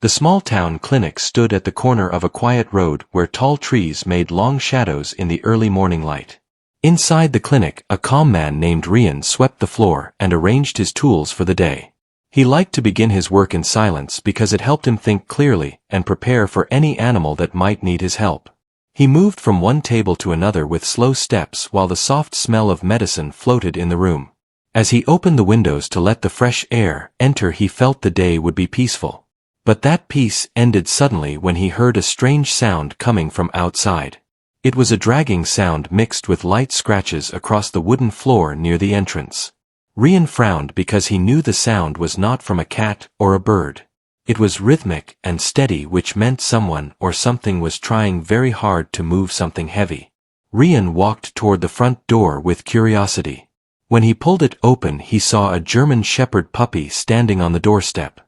The small town clinic stood at the corner of a quiet road where tall trees made long shadows in the early morning light. Inside the clinic, a calm man named Rian swept the floor and arranged his tools for the day. He liked to begin his work in silence because it helped him think clearly and prepare for any animal that might need his help. He moved from one table to another with slow steps while the soft smell of medicine floated in the room. As he opened the windows to let the fresh air enter, he felt the day would be peaceful. But that peace ended suddenly when he heard a strange sound coming from outside. It was a dragging sound mixed with light scratches across the wooden floor near the entrance. Rian frowned because he knew the sound was not from a cat or a bird. It was rhythmic and steady, which meant someone or something was trying very hard to move something heavy. Rian walked toward the front door with curiosity. When he pulled it open, he saw a German Shepherd puppy standing on the doorstep.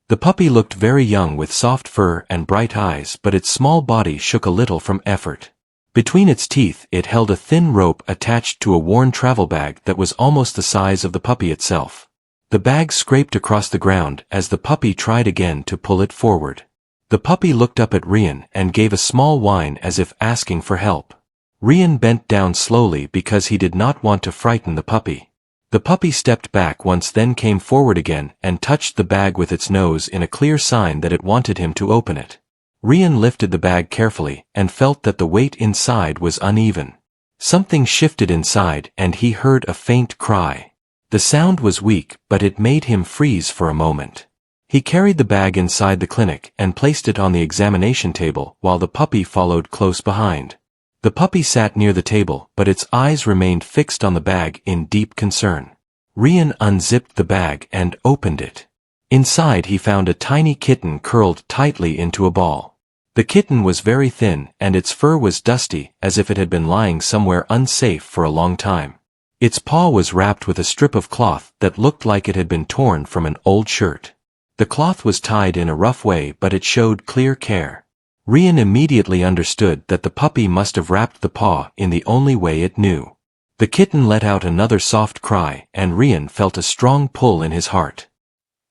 The puppy looked very young with soft fur and bright eyes, but its small body shook a little from effort. Between its teeth, it held a thin rope attached to a worn travel bag that was almost the size of the puppy itself. The bag scraped across the ground as the puppy tried again to pull it forward. The puppy looked up at Rian and gave a small whine as if asking for help. Rian bent down slowly because he did not want to frighten the puppy. The puppy stepped back once, then came forward again and touched the bag with its nose in a clear sign that it wanted him to open it. Rian lifted the bag carefully and felt that the weight inside was uneven. Something shifted inside and he heard a faint cry. The sound was weak, but it made him freeze for a moment. He carried the bag inside the clinic and placed it on the examination table while the puppy followed close behind. The puppy sat near the table, but its eyes remained fixed on the bag in deep concern. Rian unzipped the bag and opened it. Inside he found a tiny kitten curled tightly into a ball. The kitten was very thin and its fur was dusty, as if it had been lying somewhere unsafe for a long time. Its paw was wrapped with a strip of cloth that looked like it had been torn from an old shirt. The cloth was tied in a rough way, but it showed clear care. Rian immediately understood that the puppy must have wrapped the paw in the only way it knew. The kitten let out another soft cry, and Rian felt a strong pull in his heart.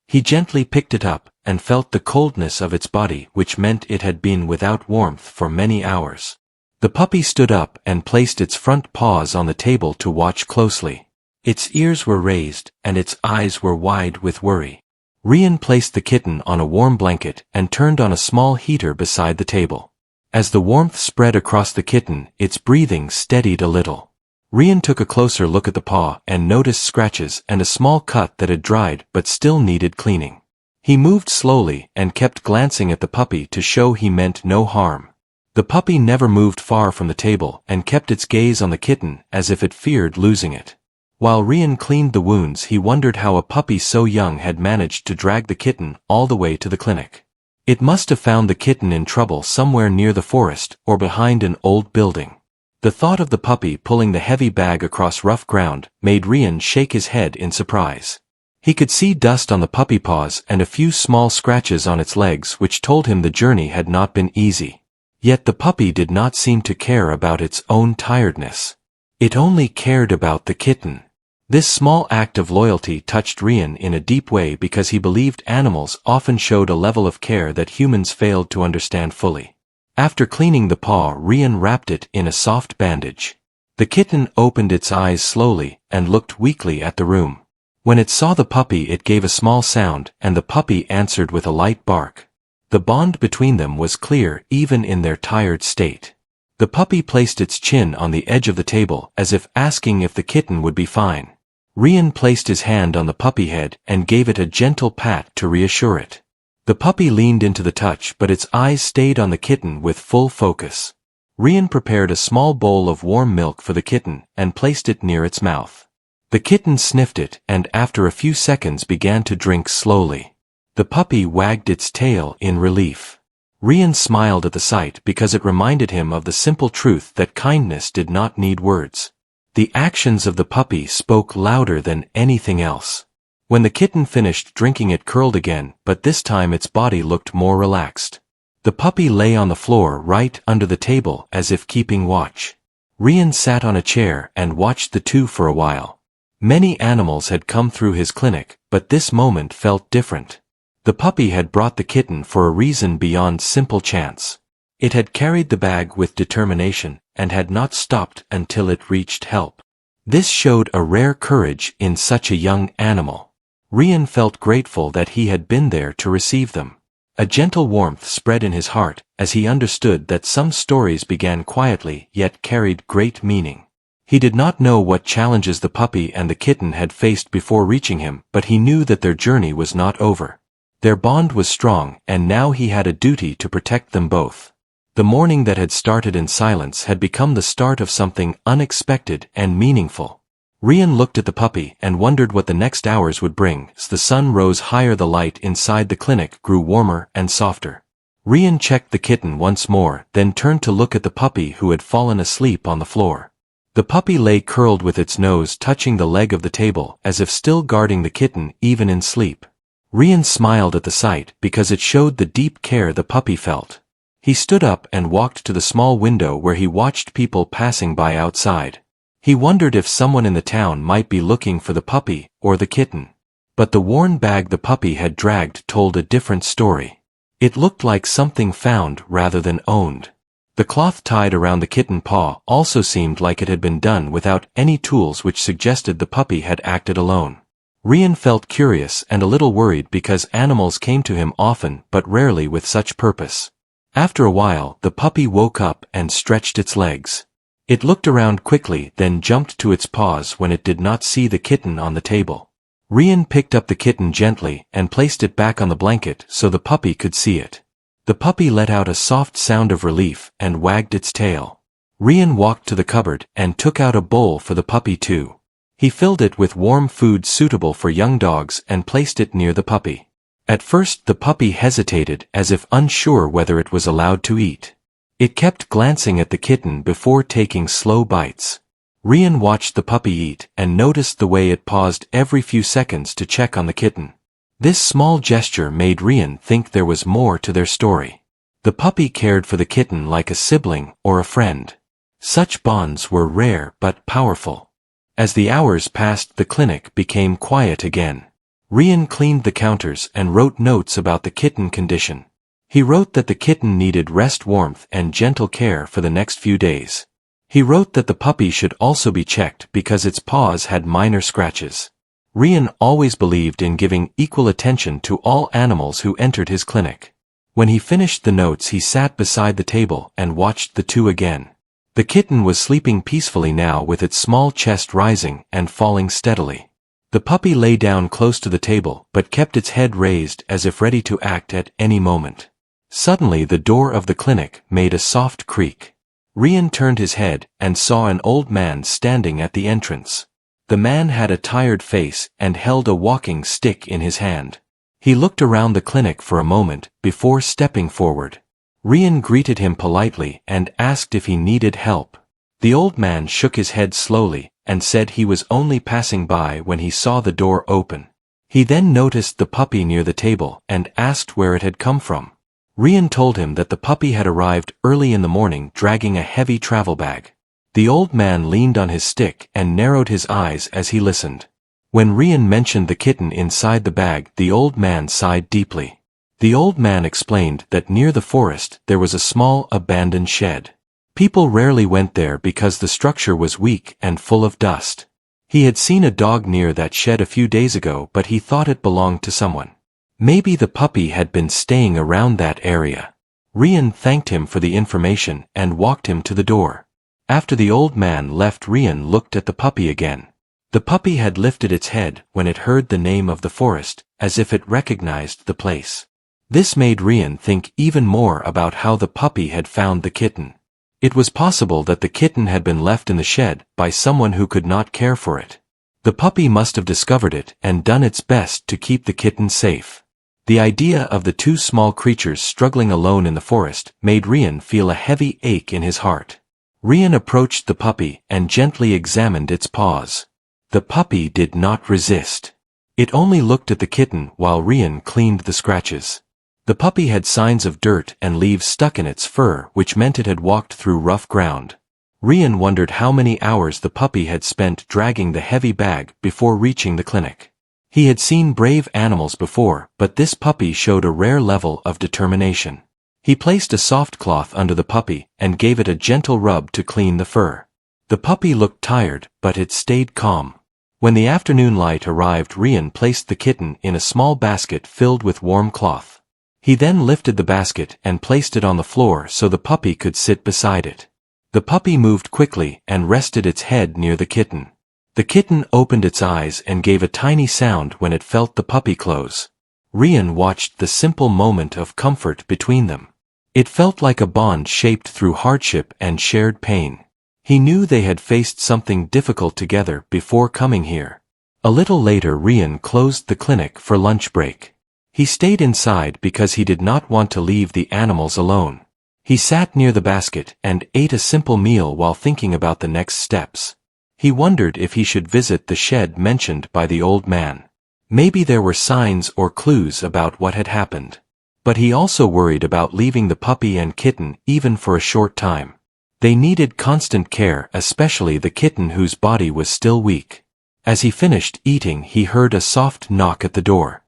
He gently picked it up and felt the coldness of its body, which meant it had been without warmth for many hours. The puppy stood up and placed its front paws on the table to watch closely. Its ears were raised, and its eyes were wide with worry. Rian placed the kitten on a warm blanket and turned on a small heater beside the table. As the warmth spread across the kitten, its breathing steadied a little. Rian took a closer look at the paw and noticed scratches and a small cut that had dried but still needed cleaning. He moved slowly and kept glancing at the puppy to show he meant no harm. The puppy never moved far from the table and kept its gaze on the kitten as if it feared losing it. While Rian cleaned the wounds, he wondered how a puppy so young had managed to drag the kitten all the way to the clinic. It must have found the kitten in trouble somewhere near the forest or behind an old building. The thought of the puppy pulling the heavy bag across rough ground made Rian shake his head in surprise. He could see dust on the puppy paws and a few small scratches on its legs, which told him the journey had not been easy. Yet the puppy did not seem to care about its own tiredness. It only cared about the kitten. This small act of loyalty touched Rian in a deep way because he believed animals often showed a level of care that humans failed to understand fully. After cleaning the paw, Rian wrapped it in a soft bandage. The kitten opened its eyes slowly and looked weakly at the room. When it saw the puppy, it gave a small sound, and the puppy answered with a light bark. The bond between them was clear even in their tired state. The puppy placed its chin on the edge of the table as if asking if the kitten would be fine. Rian placed his hand on the puppy head and gave it a gentle pat to reassure it. The puppy leaned into the touch, but its eyes stayed on the kitten with full focus. Rian prepared a small bowl of warm milk for the kitten and placed it near its mouth. The kitten sniffed it and after a few seconds began to drink slowly. The puppy wagged its tail in relief. Rian smiled at the sight because it reminded him of the simple truth that kindness did not need words. The actions of the puppy spoke louder than anything else. When the kitten finished drinking, it curled again, but this time its body looked more relaxed. The puppy lay on the floor right under the table as if keeping watch. Rian sat on a chair and watched the two for a while. Many animals had come through his clinic, but this moment felt different. The puppy had brought the kitten for a reason beyond simple chance. It had carried the bag with determination, and had not stopped until it reached help. This showed a rare courage in such a young animal. Rian felt grateful that he had been there to receive them. A gentle warmth spread in his heart, as he understood that some stories began quietly yet carried great meaning. He did not know what challenges the puppy and the kitten had faced before reaching him, but he knew that their journey was not over. Their bond was strong, and now he had a duty to protect them both. The morning that had started in silence had become the start of something unexpected and meaningful. Rian looked at the puppy and wondered what the next hours would bring. As the sun rose higher, the light inside the clinic grew warmer and softer. Rian checked the kitten once more, then turned to look at the puppy who had fallen asleep on the floor. The puppy lay curled with its nose touching the leg of the table, as if still guarding the kitten even in sleep. Rian smiled at the sight because it showed the deep care the puppy felt. He stood up and walked to the small window where he watched people passing by outside. He wondered if someone in the town might be looking for the puppy or the kitten. But the worn bag the puppy had dragged told a different story. It looked like something found rather than owned. The cloth tied around the kitten paw also seemed like it had been done without any tools, which suggested the puppy had acted alone. Rian felt curious and a little worried because animals came to him often but rarely with such purpose. After a while, the puppy woke up and stretched its legs. It looked around quickly, then jumped to its paws when it did not see the kitten on the table. Rian picked up the kitten gently and placed it back on the blanket so the puppy could see it. The puppy let out a soft sound of relief and wagged its tail. Rian walked to the cupboard and took out a bowl for the puppy too. He filled it with warm food suitable for young dogs and placed it near the puppy. At first the puppy hesitated as if unsure whether it was allowed to eat. It kept glancing at the kitten before taking slow bites. Rian watched the puppy eat and noticed the way it paused every few seconds to check on the kitten. This small gesture made Rian think there was more to their story. The puppy cared for the kitten like a sibling or a friend. Such bonds were rare but powerful. As the hours passed, the clinic became quiet again. Rian cleaned the counters and wrote notes about the kitten condition. He wrote that the kitten needed rest, warmth, and gentle care for the next few days. He wrote that the puppy should also be checked because its paws had minor scratches. Rian always believed in giving equal attention to all animals who entered his clinic. When he finished the notes, he sat beside the table and watched the two again. The kitten was sleeping peacefully now, with its small chest rising and falling steadily. The puppy lay down close to the table but kept its head raised as if ready to act at any moment. Suddenly the door of the clinic made a soft creak. Rian turned his head and saw an old man standing at the entrance. The man had a tired face and held a walking stick in his hand. He looked around the clinic for a moment before stepping forward. Rian greeted him politely and asked if he needed help. The old man shook his head slowly and said he was only passing by when he saw the door open. He then noticed the puppy near the table and asked where it had come from. Rian told him that the puppy had arrived early in the morning dragging a heavy travel bag. The old man leaned on his stick and narrowed his eyes as he listened. When Rian mentioned the kitten inside the bag, the old man sighed deeply. The old man explained that near the forest there was a small abandoned shed. People rarely went there because the structure was weak and full of dust. He had seen a dog near that shed a few days ago, but he thought it belonged to someone. Maybe the puppy had been staying around that area. Rian thanked him for the information and walked him to the door. After the old man left, Rian looked at the puppy again. The puppy had lifted its head when it heard the name of the forest, as if it recognized the place. This made Rian think even more about how the puppy had found the kitten. It was possible that the kitten had been left in the shed by someone who could not care for it. The puppy must have discovered it and done its best to keep the kitten safe. The idea of the two small creatures struggling alone in the forest made Rian feel a heavy ache in his heart. Rian approached the puppy and gently examined its paws. The puppy did not resist. It only looked at the kitten while Rian cleaned the scratches. The puppy had signs of dirt and leaves stuck in its fur, which meant it had walked through rough ground. Rian wondered how many hours the puppy had spent dragging the heavy bag before reaching the clinic. He had seen brave animals before, but this puppy showed a rare level of determination. He placed a soft cloth under the puppy and gave it a gentle rub to clean the fur. The puppy looked tired, but it stayed calm. When the afternoon light arrived, Rian placed the kitten in a small basket filled with warm cloth. He then lifted the basket and placed it on the floor so the puppy could sit beside it. The puppy moved quickly and rested its head near the kitten. The kitten opened its eyes and gave a tiny sound when it felt the puppy close. Rian watched the simple moment of comfort between them. It felt like a bond shaped through hardship and shared pain. He knew they had faced something difficult together before coming here. A little later, Rian closed the clinic for lunch break. He stayed inside because he did not want to leave the animals alone. He sat near the basket and ate a simple meal while thinking about the next steps. He wondered if he should visit the shed mentioned by the old man. Maybe there were signs or clues about what had happened. But he also worried about leaving the puppy and kitten even for a short time. They needed constant care, especially the kitten whose body was still weak. As he finished eating, he heard a soft knock at the door.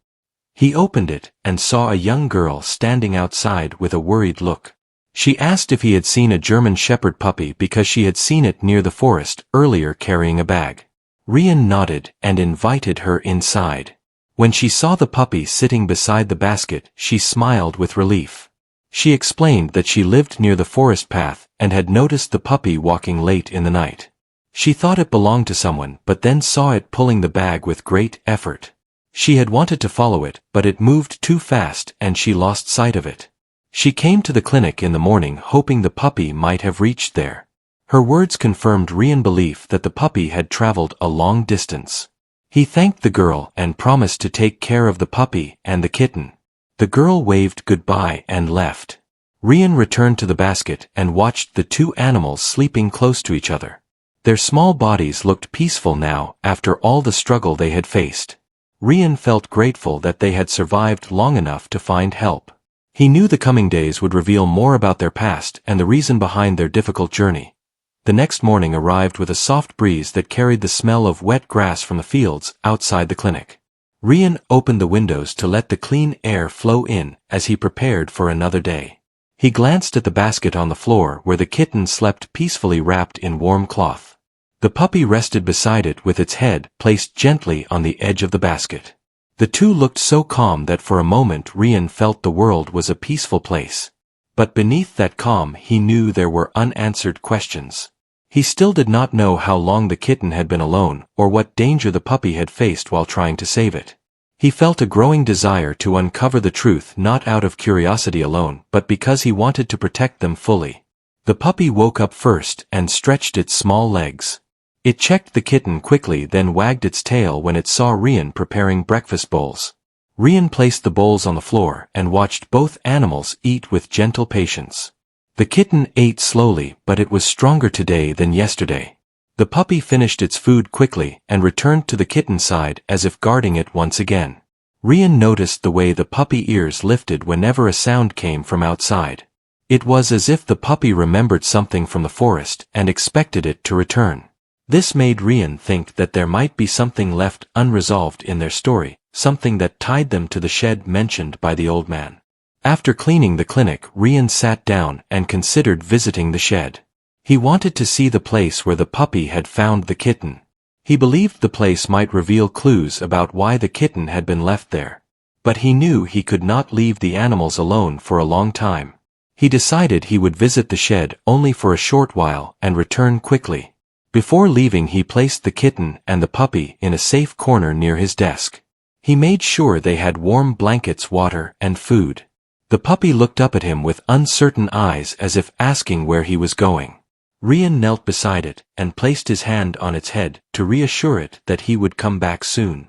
He opened it and saw a young girl standing outside with a worried look. She asked if he had seen a German Shepherd puppy because she had seen it near the forest earlier carrying a bag. Rian nodded and invited her inside. When she saw the puppy sitting beside the basket, she smiled with relief. She explained that she lived near the forest path and had noticed the puppy walking late in the night. She thought it belonged to someone, but then saw it pulling the bag with great effort. She had wanted to follow it, but it moved too fast and she lost sight of it. She came to the clinic in the morning hoping the puppy might have reached there. Her words confirmed Rian's belief that the puppy had traveled a long distance. He thanked the girl and promised to take care of the puppy and the kitten. The girl waved goodbye and left. Rian returned to the basket and watched the two animals sleeping close to each other. Their small bodies looked peaceful now after all the struggle they had faced. Rian felt grateful that they had survived long enough to find help. He knew the coming days would reveal more about their past and the reason behind their difficult journey. The next morning arrived with a soft breeze that carried the smell of wet grass from the fields outside the clinic. Rian opened the windows to let the clean air flow in as he prepared for another day. He glanced at the basket on the floor where the kitten slept peacefully wrapped in warm cloth. The puppy rested beside it with its head placed gently on the edge of the basket. The two looked so calm that for a moment Rian felt the world was a peaceful place. But beneath that calm he knew there were unanswered questions. He still did not know how long the kitten had been alone or what danger the puppy had faced while trying to save it. He felt a growing desire to uncover the truth, not out of curiosity alone, but because he wanted to protect them fully. The puppy woke up first and stretched its small legs. It checked the kitten quickly, then wagged its tail when it saw Rian preparing breakfast bowls. Rian placed the bowls on the floor and watched both animals eat with gentle patience. The kitten ate slowly, but it was stronger today than yesterday. The puppy finished its food quickly and returned to the kitten's side as if guarding it once again. Rian noticed the way the puppy ears lifted whenever a sound came from outside. It was as if the puppy remembered something from the forest and expected it to return. This made Rian think that there might be something left unresolved in their story, something that tied them to the shed mentioned by the old man. After cleaning the clinic, Rian sat down and considered visiting the shed. He wanted to see the place where the puppy had found the kitten. He believed the place might reveal clues about why the kitten had been left there. But he knew he could not leave the animals alone for a long time. He decided he would visit the shed only for a short while and return quickly. Before leaving, he placed the kitten and the puppy in a safe corner near his desk. He made sure they had warm blankets, water, and food. The puppy looked up at him with uncertain eyes as if asking where he was going. Rian knelt beside it and placed his hand on its head to reassure it that he would come back soon.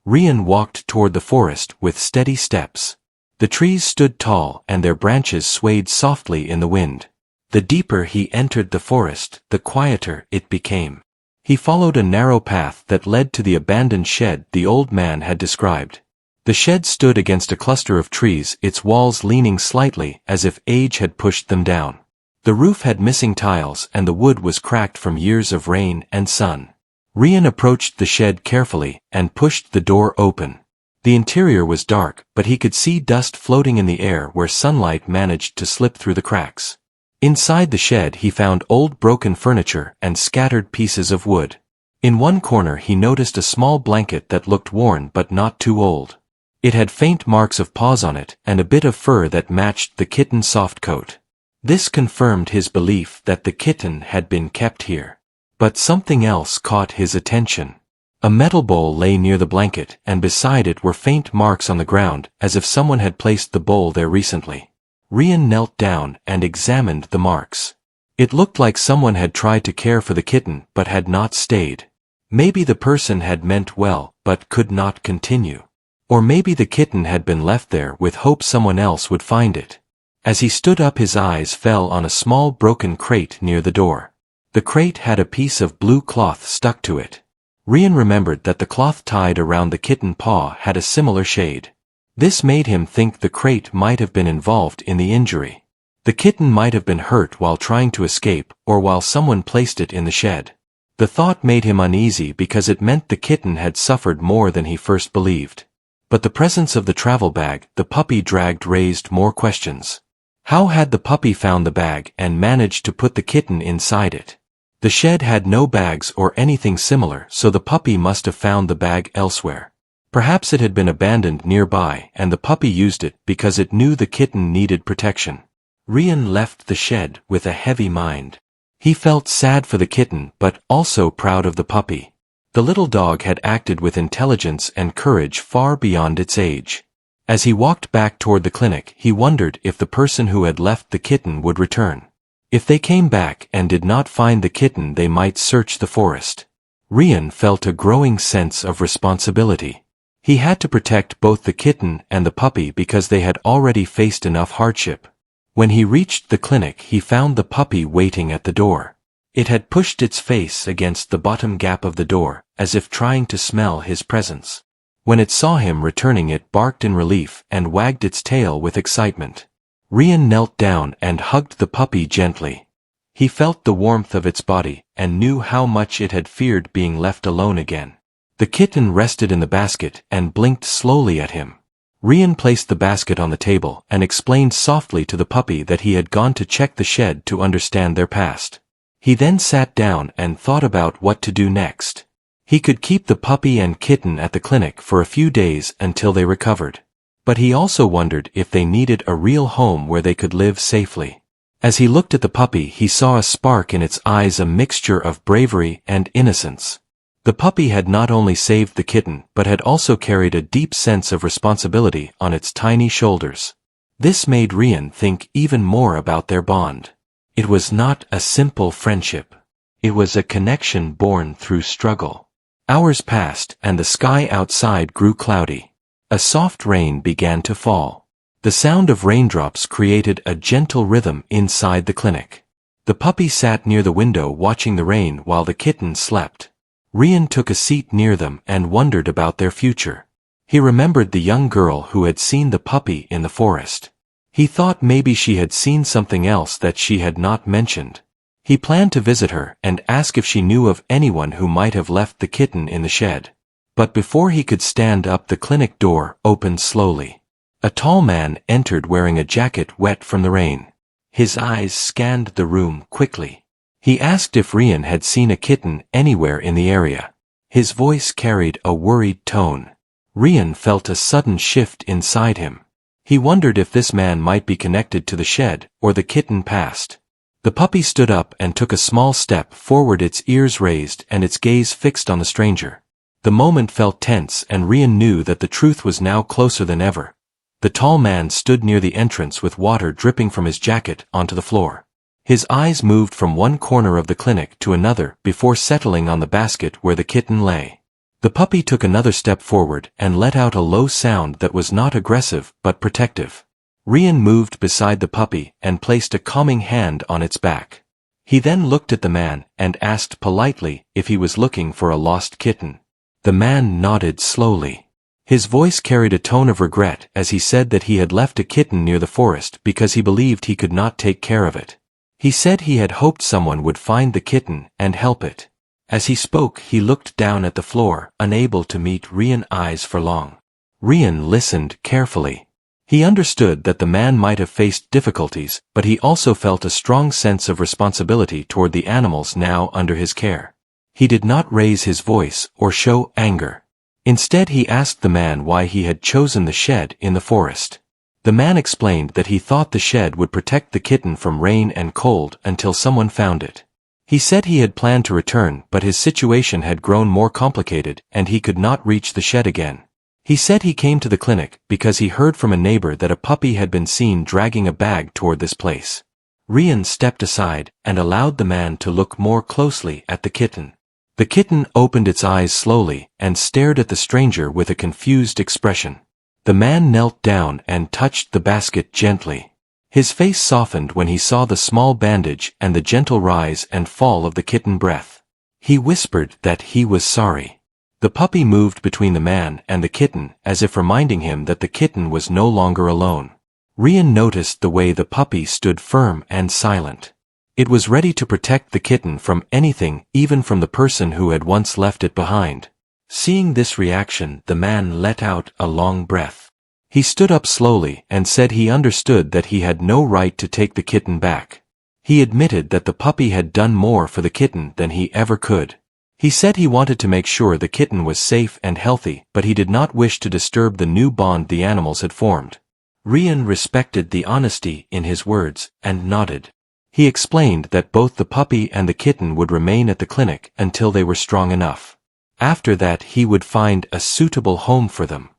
Rian walked toward the forest with steady steps. The trees stood tall and their branches swayed softly in the wind. The deeper he entered the forest, the quieter it became. He followed a narrow path that led to the abandoned shed the old man had described. The shed stood against a cluster of trees, its walls leaning slightly as if age had pushed them down. The roof had missing tiles and the wood was cracked from years of rain and sun. Rian approached the shed carefully and pushed the door open. The interior was dark, but he could see dust floating in the air where sunlight managed to slip through the cracks. Inside the shed he found old broken furniture and scattered pieces of wood. In one corner he noticed a small blanket that looked worn but not too old. It had faint marks of paws on it and a bit of fur that matched the kitten's soft coat. This confirmed his belief that the kitten had been kept here. But something else caught his attention. A metal bowl lay near the blanket, and beside it were faint marks on the ground, as if someone had placed the bowl there recently. Rian knelt down and examined the marks. It looked like someone had tried to care for the kitten but had not stayed. Maybe the person had meant well but could not continue. Or maybe the kitten had been left there with hope someone else would find it. As he stood up his eyes fell on a small broken crate near the door. The crate had a piece of blue cloth stuck to it. Rian remembered that the cloth tied around the kitten paw had a similar shade. This made him think the crate might have been involved in the injury. The kitten might have been hurt while trying to escape or while someone placed it in the shed. The thought made him uneasy because it meant the kitten had suffered more than he first believed. But the presence of the travel bag the puppy dragged raised more questions. How had the puppy found the bag and managed to put the kitten inside it? The shed had no bags or anything similar, so the puppy must have found the bag elsewhere. Perhaps it had been abandoned nearby and the puppy used it because it knew the kitten needed protection. Rian left the shed with a heavy mind. He felt sad for the kitten but also proud of the puppy. The little dog had acted with intelligence and courage far beyond its age. As he walked back toward the clinic, he wondered if the person who had left the kitten would return. If they came back and did not find the kitten, they might search the forest. Rian felt a growing sense of responsibility. He had to protect both the kitten and the puppy because they had already faced enough hardship. When he reached the clinic, he found the puppy waiting at the door. It had pushed its face against the bottom gap of the door, as if trying to smell his presence. When it saw him returning, it barked in relief and wagged its tail with excitement. Rian knelt down and hugged the puppy gently. He felt the warmth of its body and knew how much it had feared being left alone again. The kitten rested in the basket and blinked slowly at him. Rian placed the basket on the table and explained softly to the puppy that he had gone to check the shed to understand their past. He then sat down and thought about what to do next. He could keep the puppy and kitten at the clinic for a few days until they recovered. But he also wondered if they needed a real home where they could live safely. As he looked at the puppy, he saw a spark in its eyes, a mixture of bravery and innocence. The puppy had not only saved the kitten but had also carried a deep sense of responsibility on its tiny shoulders. This made Rian think even more about their bond. It was not a simple friendship. It was a connection born through struggle. Hours passed and the sky outside grew cloudy. A soft rain began to fall. The sound of raindrops created a gentle rhythm inside the clinic. The puppy sat near the window watching the rain while the kitten slept. Rian took a seat near them and wondered about their future. He remembered the young girl who had seen the puppy in the forest. He thought maybe she had seen something else that she had not mentioned. He planned to visit her and ask if she knew of anyone who might have left the kitten in the shed. But before he could stand up, the clinic door opened slowly. A tall man entered wearing a jacket wet from the rain. His eyes scanned the room quickly. He asked if Rian had seen a kitten anywhere in the area. His voice carried a worried tone. Rian felt a sudden shift inside him. He wondered if this man might be connected to the shed or the kitten past. The puppy stood up and took a small step forward, its ears raised and its gaze fixed on the stranger. The moment felt tense and Rian knew that the truth was now closer than ever. The tall man stood near the entrance with water dripping from his jacket onto the floor. His eyes moved from one corner of the clinic to another before settling on the basket where the kitten lay. The puppy took another step forward and let out a low sound that was not aggressive but protective. Rian moved beside the puppy and placed a calming hand on its back. He then looked at the man and asked politely if he was looking for a lost kitten. The man nodded slowly. His voice carried a tone of regret as he said that he had left a kitten near the forest because he believed he could not take care of it. He said he had hoped someone would find the kitten and help it. As he spoke, he looked down at the floor, unable to meet Rian's eyes for long. Rian listened carefully. He understood that the man might have faced difficulties, but he also felt a strong sense of responsibility toward the animals now under his care. He did not raise his voice or show anger. Instead, he asked the man why he had chosen the shed in the forest. The man explained that he thought the shed would protect the kitten from rain and cold until someone found it. He said he had planned to return, but his situation had grown more complicated and he could not reach the shed again. He said he came to the clinic because he heard from a neighbor that a puppy had been seen dragging a bag toward this place. Rian stepped aside and allowed the man to look more closely at the kitten. The kitten opened its eyes slowly and stared at the stranger with a confused expression. The man knelt down and touched the basket gently. His face softened when he saw the small bandage and the gentle rise and fall of the kitten breath. He whispered that he was sorry. The puppy moved between the man and the kitten as if reminding him that the kitten was no longer alone. Rian noticed the way the puppy stood firm and silent. It was ready to protect the kitten from anything, even from the person who had once left it behind. Seeing this reaction, the man let out a long breath. He stood up slowly and said he understood that he had no right to take the kitten back. He admitted that the puppy had done more for the kitten than he ever could. He said he wanted to make sure the kitten was safe and healthy, but he did not wish to disturb the new bond the animals had formed. Rian respected the honesty in his words and nodded. He explained that both the puppy and the kitten would remain at the clinic until they were strong enough. After that, he would find a suitable home for them.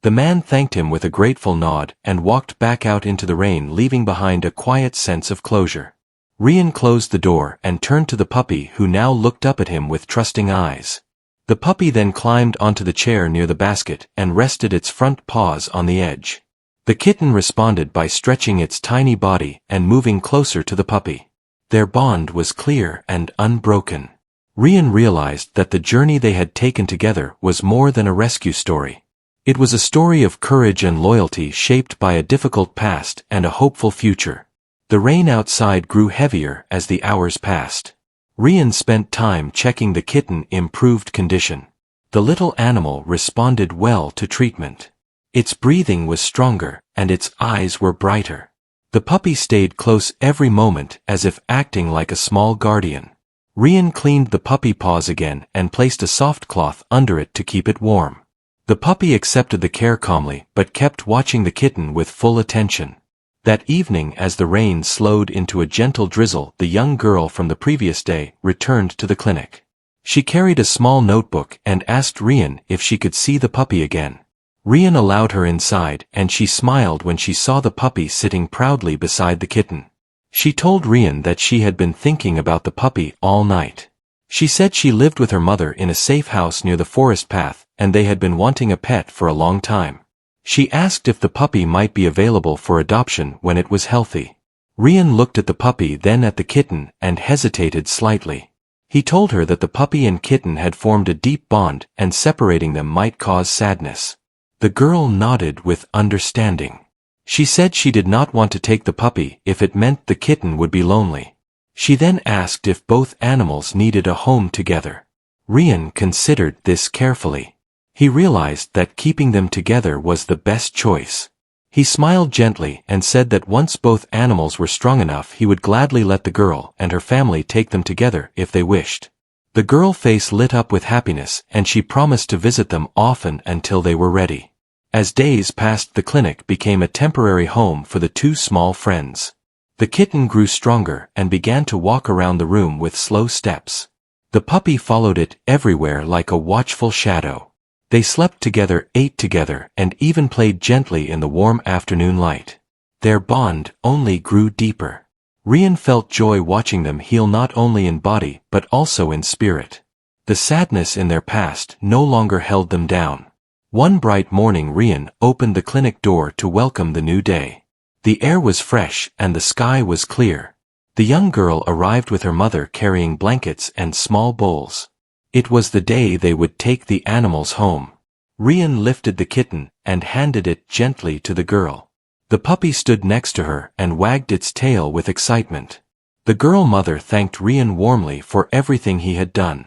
The man thanked him with a grateful nod and walked back out into the rain, leaving behind a quiet sense of closure. Rian closed the door and turned to the puppy, who now looked up at him with trusting eyes. The puppy then climbed onto the chair near the basket and rested its front paws on the edge. The kitten responded by stretching its tiny body and moving closer to the puppy. Their bond was clear and unbroken. Rian realized that the journey they had taken together was more than a rescue story. It was a story of courage and loyalty shaped by a difficult past and a hopeful future. The rain outside grew heavier as the hours passed. Rian spent time checking the kitten's improved condition. The little animal responded well to treatment. Its breathing was stronger, and its eyes were brighter. The puppy stayed close every moment as if acting like a small guardian. Rian cleaned the puppy paws again and placed a soft cloth under it to keep it warm. The puppy accepted the care calmly but kept watching the kitten with full attention. That evening, as the rain slowed into a gentle drizzle, the young girl from the previous day returned to the clinic. She carried a small notebook and asked Rian if she could see the puppy again. Rian allowed her inside, and she smiled when she saw the puppy sitting proudly beside the kitten. She told Rian that she had been thinking about the puppy all night. She said she lived with her mother in a safe house near the forest path, and they had been wanting a pet for a long time. She asked if the puppy might be available for adoption when it was healthy. Rian looked at the puppy, then at the kitten, and hesitated slightly. He told her that the puppy and kitten had formed a deep bond, and separating them might cause sadness. The girl nodded with understanding. She said she did not want to take the puppy if it meant the kitten would be lonely. She then asked if both animals needed a home together. Rian considered this carefully. He realized that keeping them together was the best choice. He smiled gently and said that once both animals were strong enough, he would gladly let the girl and her family take them together if they wished. The girl's face lit up with happiness, and she promised to visit them often until they were ready. As days passed, the clinic became a temporary home for the two small friends. The kitten grew stronger and began to walk around the room with slow steps. The puppy followed it everywhere like a watchful shadow. They slept together, ate together, and even played gently in the warm afternoon light. Their bond only grew deeper. Rian felt joy watching them heal, not only in body but also in spirit. The sadness in their past no longer held them down. One bright morning, Rian opened the clinic door to welcome the new day. The air was fresh and the sky was clear. The young girl arrived with her mother carrying blankets and small bowls. It was the day they would take the animals home. Rian lifted the kitten and handed it gently to the girl. The puppy stood next to her and wagged its tail with excitement. The girl mother thanked Rian warmly for everything he had done.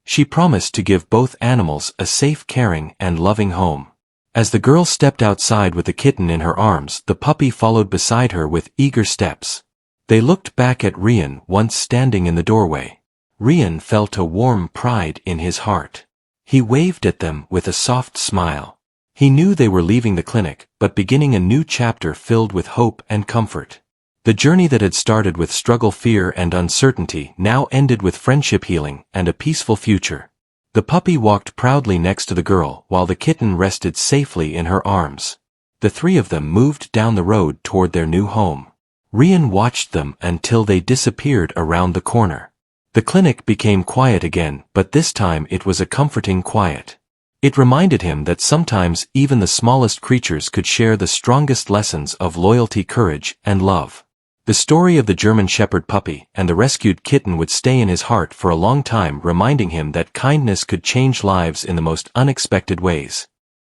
She promised to give both animals a safe, caring, and loving home. As the girl stepped outside with the kitten in her arms, the puppy followed beside her with eager steps. They looked back at Rian, once standing in the doorway. Rian felt a warm pride in his heart. He waved at them with a soft smile. He knew they were leaving the clinic, but beginning a new chapter filled with hope and comfort. The journey that had started with struggle, fear, and uncertainty now ended with friendship, healing, and a peaceful future. The puppy walked proudly next to the girl while the kitten rested safely in her arms. The three of them moved down the road toward their new home. Rian watched them until they disappeared around the corner. The clinic became quiet again, but this time it was a comforting quiet. It reminded him that sometimes even the smallest creatures could share the strongest lessons of loyalty, courage, and love. The story of the German Shepherd puppy and the rescued kitten would stay in his heart for a long time, reminding him that kindness could change lives in the most unexpected ways.